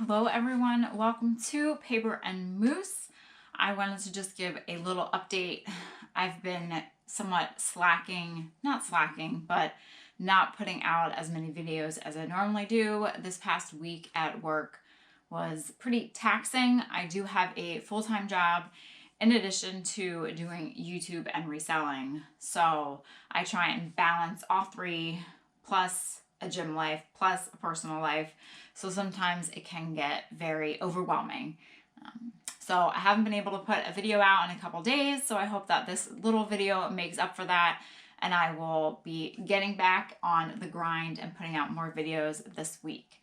Hello everyone, welcome to Paper and Moose. I wanted to just give a little update. I've been somewhat not putting out as many videos as I normally do. This past week at work was pretty taxing. I do have a full-time job in addition to doing YouTube and reselling. So I try and balance all three, plus a gym life, plus a personal life. So sometimes it can get very overwhelming. So I haven't been able to put a video out in a couple days. So I hope that this little video makes up for that. And I will be getting back on the grind and putting out more videos this week.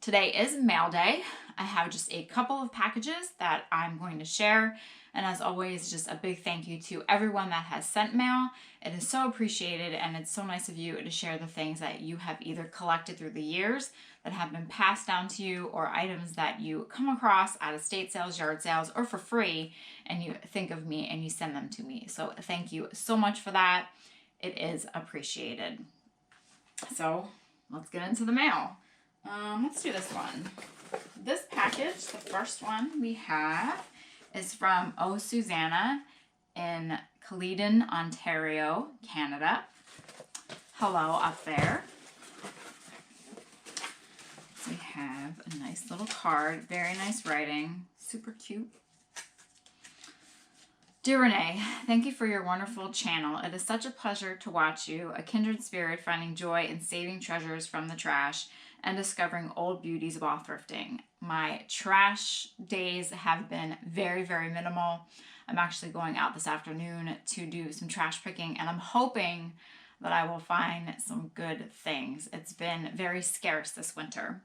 Today is mail day. I have just a couple of packages that I'm going to share. And as always, just a big thank you to everyone that has sent mail. It is so appreciated, and it's so nice of you to share the things that you have either collected through the years that have been passed down to you, or items that you come across at estate sales, yard sales, or for free, and you think of me and you send them to me. So thank you so much for that. It is appreciated. So let's get into the mail. Let's do this one. This package, the first one we have, is from Susanna in Caledon, Ontario, Canada. Hello up there. So we have a nice little card, very nice writing, super cute. Dear Renee, thank you for your wonderful channel. It is such a pleasure to watch you, a kindred spirit finding joy in saving treasures from the trash and discovering old beauties while thrifting. My trash days have been very, very minimal. I'm actually going out this afternoon to do some trash picking, and I'm hoping that I will find some good things. It's been very scarce this winter.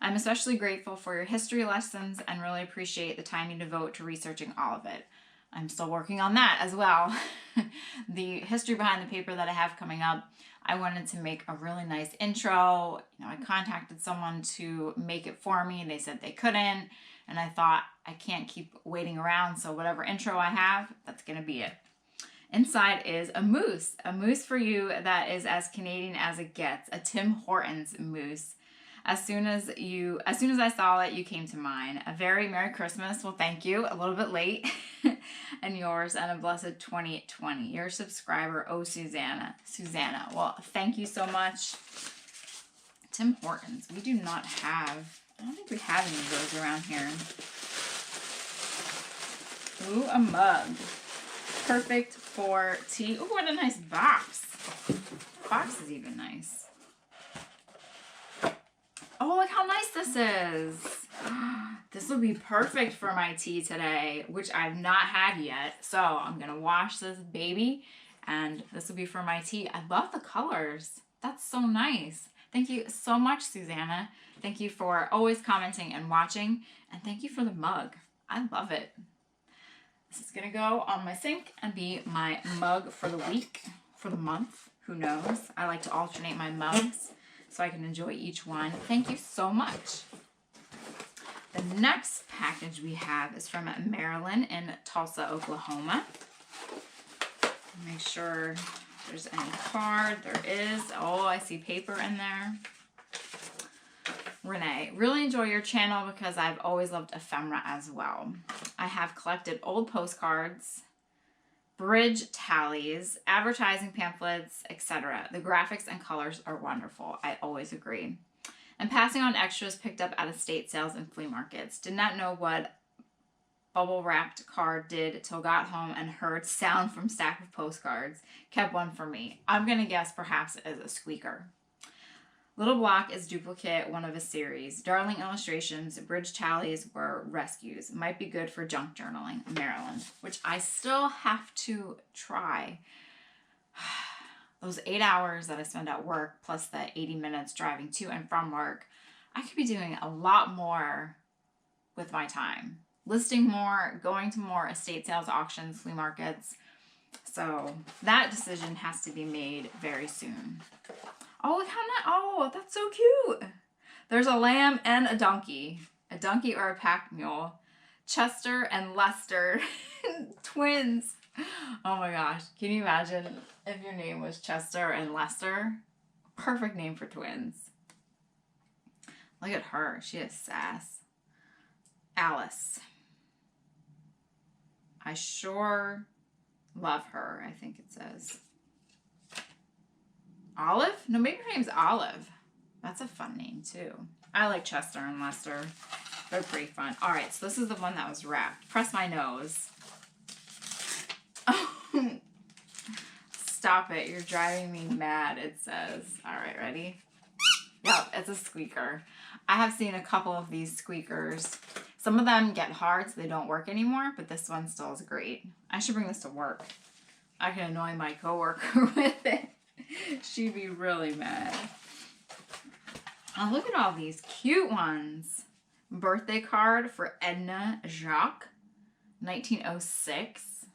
I'm especially grateful for your history lessons and really appreciate the time you devote to researching all of it. I'm still working on that as well. The history behind the paper that I have coming up, I wanted to make a really nice intro. I contacted someone to make it for me. They said they couldn't, and I thought I can't keep waiting around, so whatever intro I have, that's gonna be it. Inside is a moose for you that is as Canadian as it gets, a Tim Hortons moose. As soon as I saw it, you came to mind. A very Merry Christmas. Well, thank you. A little bit late. And yours, and a blessed 2020. Your subscriber, Susanna. Well, thank you so much. Tim Hortons. We do not have, I don't think we have any of those around here. Ooh, a mug. Perfect for tea. Ooh, what a nice box. The box is even nice. Oh, look how nice this is. This will be perfect for my tea today, which I've not had yet. So I'm going to wash this baby, and this will be for my tea. I love the colors. That's so nice. Thank you so much, Susanna. Thank you for always commenting and watching, and thank you for the mug. I love it. This is going to go on my sink and be my mug for the week, for the month. Who knows? I like to alternate my mugs so I can enjoy each one. Thank you so much. The next package we have is from Merrilyn in Tulsa, Oklahoma. Make sure there's any card. There is. Oh, I see paper in there. Renee, really enjoy your channel because I've always loved ephemera as well. I have collected old postcards, bridge tallies, advertising pamphlets, etc. The graphics and colors are wonderful. I always agree. And passing on extras picked up at estate sales and flea markets. Did not know what bubble wrapped card did till got home and heard sound from stack of postcards. Kept one for me. I'm going to guess perhaps as a squeaker. Little block is duplicate, one of a series. Darling illustrations, bridge tallies were rescues. Might be good for junk journaling. Maryland, which I still have to try. Those 8 hours that I spend at work, plus the 80 minutes driving to and from work, I could be doing a lot more with my time. Listing more, going to more estate sales, auctions, flea markets. So that decision has to be made very soon. Oh, look how nice. Oh, that's so cute. There's a lamb and a donkey. A donkey or a pack mule. Chester and Lester. Twins. Oh my gosh. Can you imagine if your name was Chester and Lester? Perfect name for twins. Look at her. She has sass. Alice. I sure love her, I think it says. Olive? No, maybe her name's Olive. That's a fun name, too. I like Chester and Lester. They're pretty fun. All right, so this is the one that was wrapped. Press my nose. Oh, stop it. You're driving me mad, it says. All right, ready? Yep, it's a squeaker. I have seen a couple of these squeakers. Some of them get hard, so they don't work anymore, but this one still is great. I should bring this to work. I can annoy my coworker with it. She'd be really mad. Oh, look at all these cute ones. Birthday card for Edna Jacques, 1906.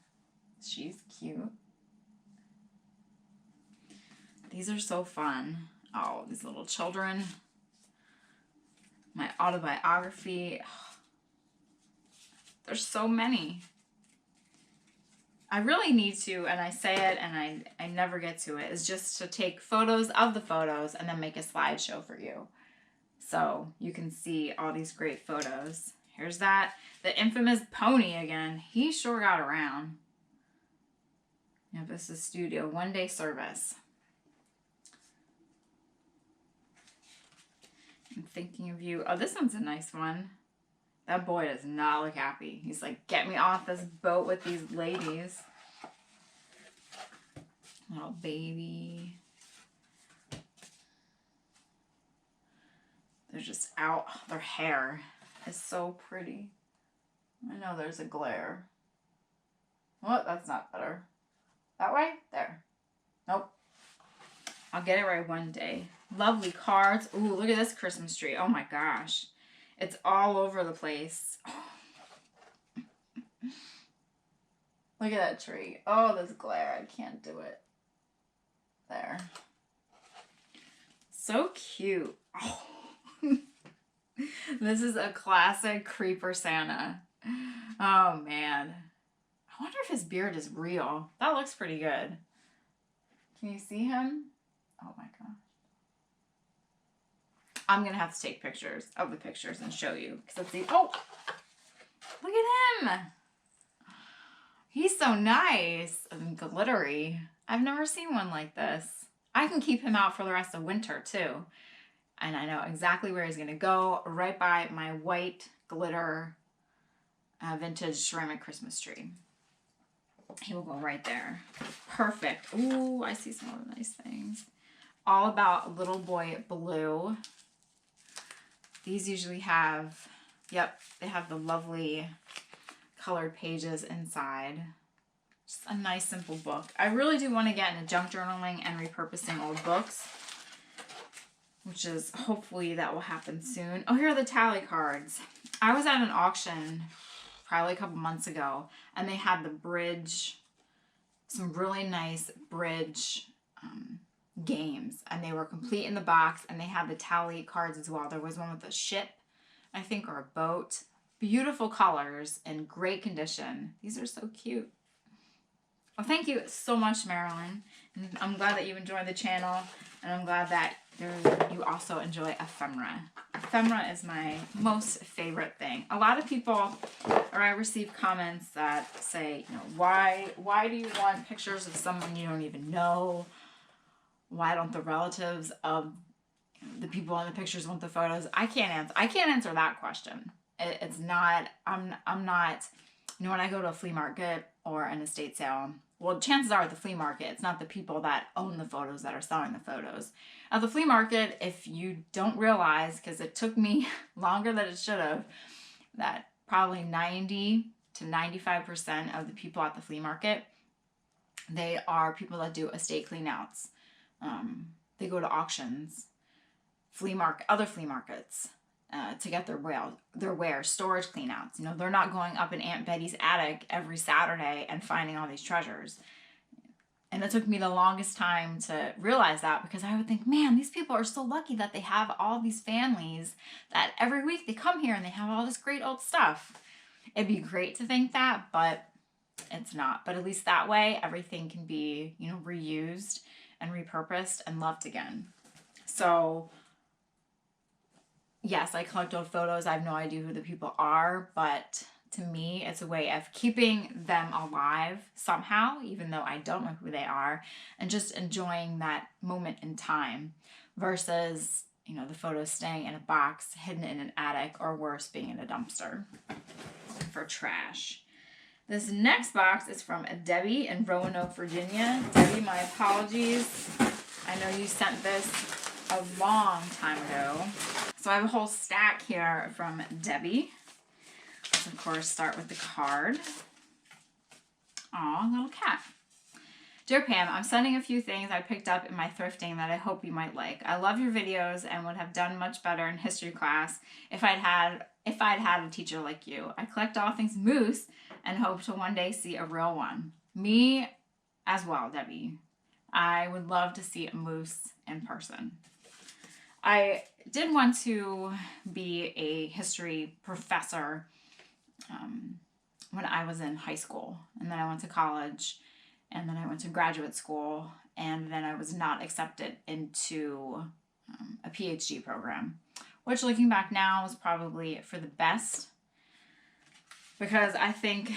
She's cute. These are so fun. Oh, these little children. My autobiography. There's so many. I really need to, and I say it and I never get to it, is just to take photos of the photos and then make a slideshow for you. So you can see all these great photos. Here's that. The infamous pony again. He sure got around. Yep, this is studio. 1-day service. I'm thinking of you. Oh, this one's a nice one. That boy does not look happy. He's like, get me off this boat with these ladies. Little baby. They're just out. Their hair is so pretty. I know there's a glare. What? That's not better. That way? There. Nope. I'll get it right one day. Lovely cards. Ooh, look at this Christmas tree. Oh my gosh. It's all over the place. Oh. Look at that tree. Oh, this glare. I can't do it. There. So cute. Oh. This is a classic creeper Santa. Oh, man. I wonder if his beard is real. That looks pretty good. Can you see him? Oh, my gosh. I'm going to have to take pictures of the pictures and show you. Because let's see. Oh! Look at him! He's so nice and glittery. I've never seen one like this. I can keep him out for the rest of winter, too. And I know exactly where he's going to go, right by my white glitter vintage ceramic Christmas tree. He will go right there. Perfect. Ooh, I see some other nice things. All about Little Boy Blue. These usually have, yep, they have the lovely colored pages inside. Just a nice, simple book. I really do want to get into junk journaling and repurposing old books, which is hopefully that will happen soon. Oh, here are the tally cards. I was at an auction probably a couple months ago, and they had the bridge, some really nice bridge games, and they were complete in the box, and they had the tally cards as well. There was one with a ship, I think, or a boat. Beautiful colors in great condition. These are so cute. Well, thank you so much, Merrilyn. And I'm glad that you enjoyed the channel, and I'm glad that you also enjoy ephemera. Ephemera is my most favorite thing. A lot of people, or I receive comments that say, you know, why do you want pictures of someone you don't even know? Why don't the relatives of the people in the pictures want the photos? I can't answer that question. It's not, I'm not, you know, when I go to a flea market or an estate sale, well, chances are at the flea market, it's not the people that own the photos that are selling the photos. At the flea market, if you don't realize, because it took me longer than it should have, that probably 90 to 95% of the people at the flea market, they are people that do estate cleanouts. They go to auctions, other flea markets, to get their wares, storage cleanouts. You know, they're not going up in Aunt Betty's attic every Saturday and finding all these treasures. And it took me the longest time to realize that, because I would think, man, these people are so lucky that they have all these families that every week they come here and they have all this great old stuff. It'd be great to think that, but it's not. But at least that way, everything can be, you know, reused and repurposed and loved again. So yes, I collect old photos. I have no idea who the people are, but to me, it's a way of keeping them alive somehow, even though I don't know who they are, and just enjoying that moment in time versus, you know, the photos staying in a box, hidden in an attic, or worse, being in a dumpster for trash. This next box is from Debbie in Roanoke, Virginia. Debbie, my apologies. I know you sent this a long time ago. So I have a whole stack here from Debbie. Let's, of course, start with the card. Aw, little cat. Dear Pam, I'm sending a few things I picked up in my thrifting that I hope you might like. I love your videos and would have done much better in history class if I'd had a teacher like you. I collect all things moose and hope to one day see a real one. Me as well, Debbie. I would love to see a moose in person. I did want to be a history professor when I was in high school, and then I went to college, and then I went to graduate school, and then I was not accepted into a PhD program, which looking back now was probably for the best, because I think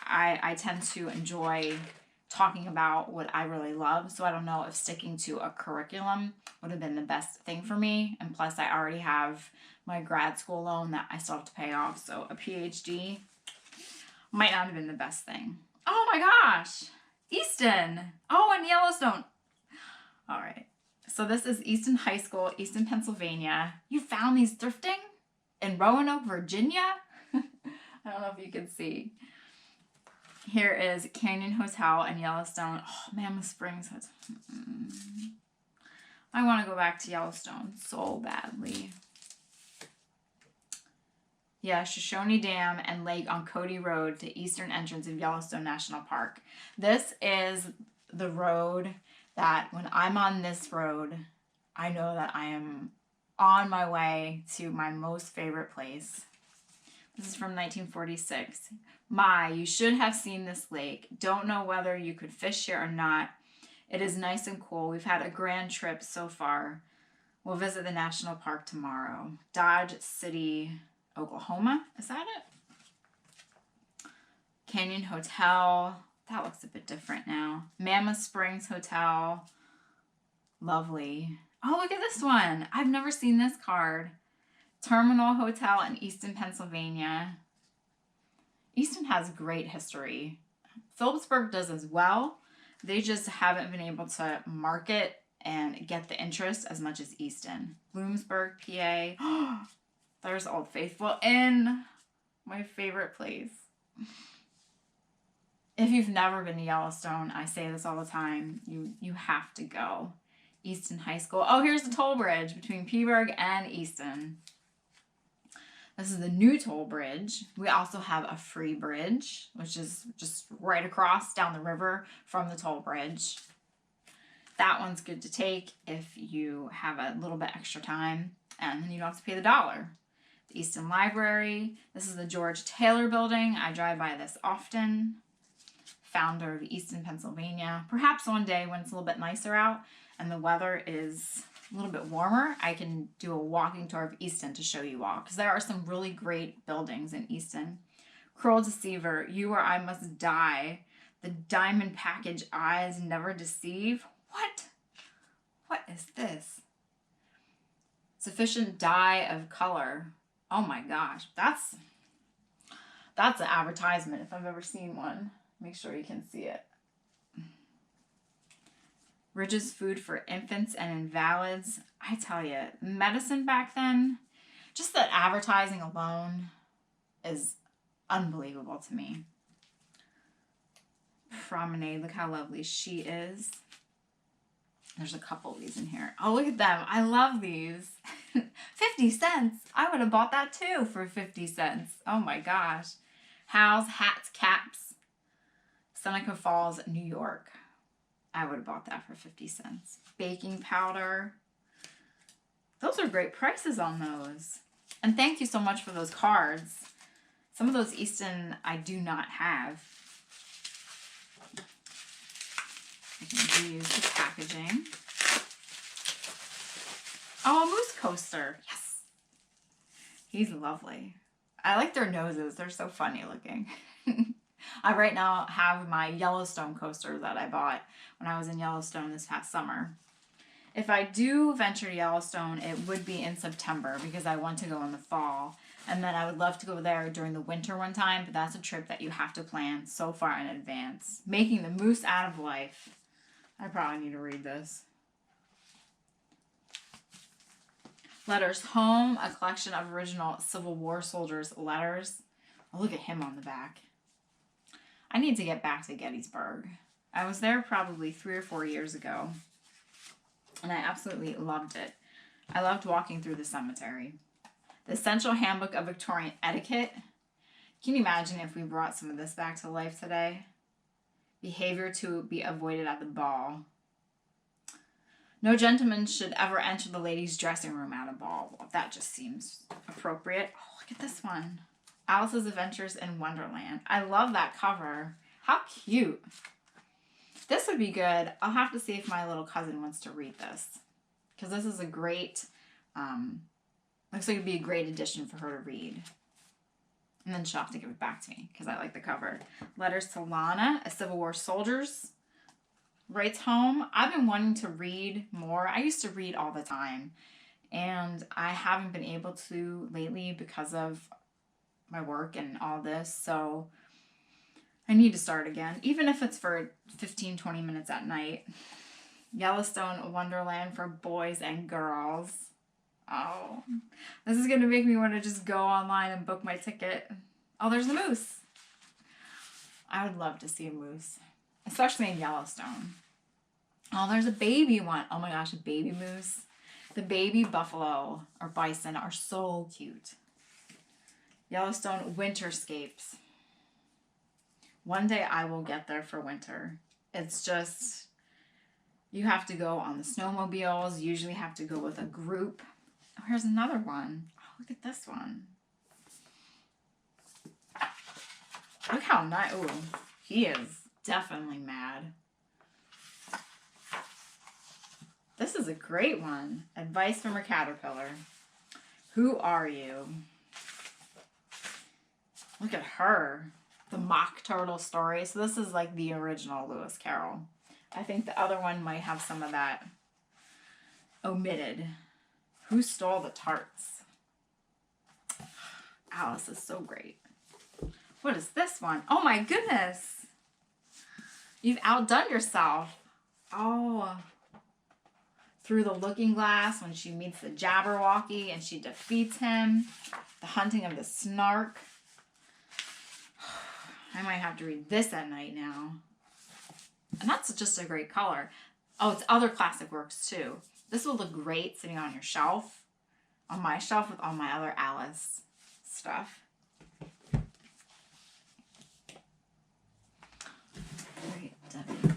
I tend to enjoy talking about what I really love, so I don't know if sticking to a curriculum would have been the best thing for me, and plus I already have my grad school loan that I still have to pay off, so a PhD might not have been the best thing. Oh my gosh! Easton! Oh, and Yellowstone! Alright, so this is Easton High School, Easton, Pennsylvania. You found these thrifting? In Roanoke, Virginia? I don't know if you can see. Here is Canyon Hotel in Yellowstone. Oh, Mammoth Springs. I want to go back to Yellowstone so badly. Yeah, Shoshone Dam and Lake on Cody Road to eastern entrance of Yellowstone National Park. This is the road that when I'm on this road, I know that I am on my way to my most favorite place. This is from 1946. My, you should have seen this lake. Don't know whether you could fish here or not. It is nice and cool. We've had a grand trip so far. We'll visit the national park tomorrow. Dodge City, Oklahoma. Is that it? Canyon Hotel. That looks a bit different now. Mammoth Springs Hotel. Lovely. Oh, look at this one. I've never seen this card. Terminal Hotel in Easton, Pennsylvania. Easton has great history. Phillipsburg does as well. They just haven't been able to market and get the interest as much as Easton. Bloomsburg, PA. There's Old Faithful Inn, my favorite place. If you've never been to Yellowstone, I say this all the time, you have to go. Easton High School. Oh, here's the toll bridge between Peaburg and Easton. This is the new toll bridge. We also have a free bridge, which is just right across down the river from the toll bridge. That one's good to take if you have a little bit extra time, and then you don't have to pay the $1. The Easton Library. This is the George Taylor Building. I drive by this often. Founder of Easton, Pennsylvania. Perhaps one day when it's a little bit nicer out and the weather is a little bit warmer, I can do a walking tour of Easton to show you all, because there are some really great buildings in Easton. Cruel Deceiver, You or I Must Die, The Diamond Package, Eyes Never Deceive. What? What is this? Sufficient Dye of Color. Oh my gosh, that's an advertisement if I've ever seen one. Make sure you can see it. Ridge's Food for Infants and Invalids. I tell you, medicine back then, just that advertising alone is unbelievable to me. Promenade, look how lovely she is. There's a couple of these in here. Oh, look at them. I love these. 50 cents. I would have bought that too for 50 cents. Oh my gosh. Hal's Hats, Caps. Seneca Falls, New York. I would have bought that for 50 cents. Baking powder. Those are great prices on those. And thank you so much for those cards. Some of those Easton I do not have. I can reuse the packaging. Oh, a moose coaster. Yes. He's lovely. I like their noses. They're so funny looking. I right now have my Yellowstone coaster that I bought when I was in Yellowstone this past summer. If I do venture to Yellowstone, it would be in September because I want to go in the fall. And then I would love to go there during the winter one time, but that's a trip that you have to plan so far in advance. Making the Moose Out of Life. I probably need to read this. Letters Home, a collection of original Civil War soldiers' letters. Oh, look at him on the back. I need to get back to Gettysburg. I was there probably 3 or 4 years ago, and I absolutely loved it. I loved walking through the cemetery. The Essential Handbook of Victorian Etiquette. Can you imagine if we brought some of this back to life today? Behavior to be avoided at the ball. No gentleman should ever enter the ladies' dressing room at a ball. Well, that just seems appropriate. Oh, look at this one. Alice's Adventures in Wonderland. I love that cover. How cute. This would be good. I'll have to see if my little cousin wants to read this. Because this is a great, looks like it'd be a great addition for her to read. And then she'll have to give it back to me because I like the cover. Letters to Lana, a Civil War soldier's. Writes home. I've been wanting to read more. I used to read all the time. And I haven't been able to lately because of my work and all this. So I need to start again. Even if it's for 15, 20 minutes at night. Yellowstone Wonderland for boys and girls. Oh, this is going to make me want to just go online and book my ticket. Oh, there's a moose. I would love to see a moose, especially in Yellowstone. Oh, there's a baby one. Oh my gosh, a baby moose. The baby buffalo or bison are so cute. Yellowstone Winterscapes. One day I will get there for winter. It's just, you have to go on the snowmobiles. You usually have to go with a group. Oh, here's another one. Oh, look at this one. Look how nice. Oh, he is definitely mad. This is a great one. Advice from a caterpillar. Who are you? Look at her. The Mock Turtle story. So this is like the original Lewis Carroll. I think the other one might have some of that omitted. Who stole the tarts? Alice is so great. What is this one? Oh my goodness. You've outdone yourself. Oh. Through the Looking Glass when she meets the Jabberwocky and she defeats him. The Hunting of the Snark. I might have to read this at night now. And that's just a great color. Oh, it's other classic works too. This will look great sitting on your shelf. On my shelf with all my other Alice stuff. Great, Debbie.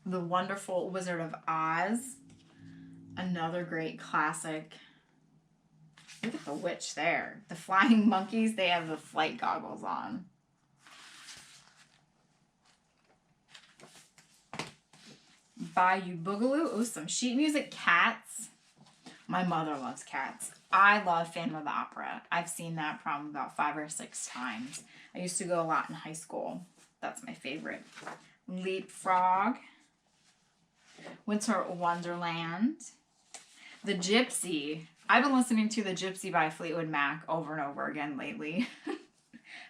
The Wonderful Wizard of Oz. Another great classic. Look at the witch there. The flying monkeys, they have the flight goggles on. Bayou Boogaloo. Oh, some sheet music. Cats. My mother loves Cats. I love Phantom of the Opera. I've seen that probably about 5 or 6 times. I used to go a lot in high school. That's my favorite. Leapfrog. Winter Wonderland. The Gypsy. I've been listening to The Gypsy by Fleetwood Mac over and over again lately.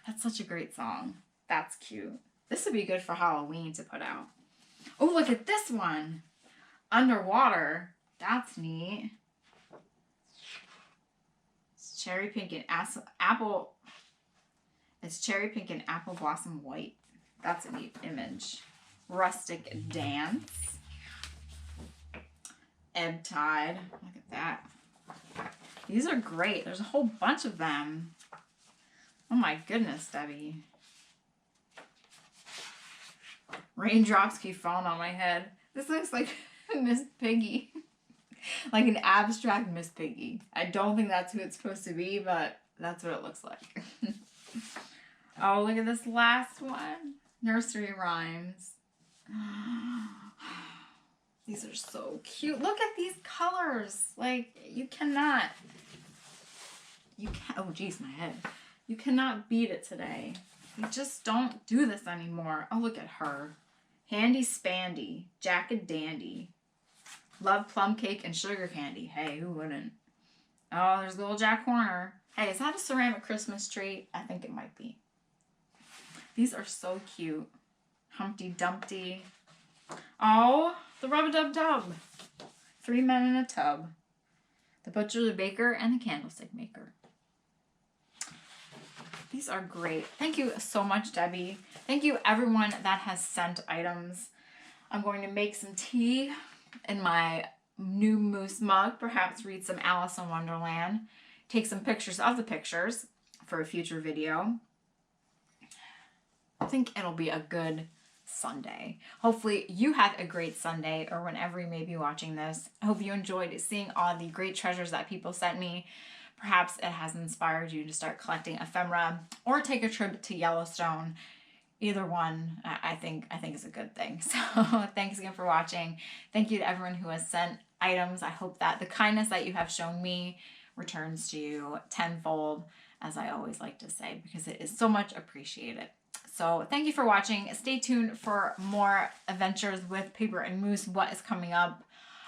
That's such a great song. That's cute. This would be good for Halloween to put out. Oh, look at this one. Underwater. That's neat. It's cherry pink and apple. It's cherry pink and apple blossom white. That's a neat image. Rustic Dance. Ebb Tide. Look at that. These are great. There's a whole bunch of them. Oh my goodness, Debbie. Raindrops keep falling on my head. This looks like Miss Piggy. Like an abstract Miss Piggy. I don't think that's who it's supposed to be, but that's what it looks like. Oh, look at this last one. Nursery Rhymes. These are so cute. Look at these colors. Like, you cannot You can't, oh geez, my head. You cannot beat it today. You just don't do this anymore. Oh, look at her. Handy Spandy, Jacket Dandy. Love plum cake and sugar candy. Hey, who wouldn't? Oh, there's little Jack Horner. Hey, is that a ceramic Christmas tree? I think it might be. These are so cute. Humpty Dumpty. Oh, the Rub-a-Dub-Dub. 3 men in a tub. The butcher, the baker, and the candlestick maker. These are great. Thank you so much, Debbie. Thank you, everyone that has sent items. I'm going to make some tea in my new moose mug. Perhaps read some Alice in Wonderland. Take some pictures of the pictures for a future video. I think it'll be a good Sunday. Hopefully you had a great Sunday, or whenever you may be watching this. I hope you enjoyed seeing all the great treasures that people sent me. Perhaps it has inspired you to start collecting ephemera or take a trip to Yellowstone. Either one, I think is a good thing. So thanks again for watching. Thank you to everyone who has sent items. I hope that the kindness that you have shown me returns to you tenfold, as I always like to say, because it is so much appreciated. So thank you for watching. Stay tuned for more adventures with Paper and Moose. What is coming up?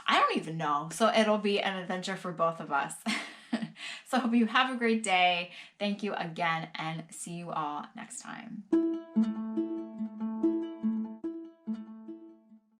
I don't even know. So it'll be an adventure for both of us. So I hope you have a great day. Thank you again, and see you all next time.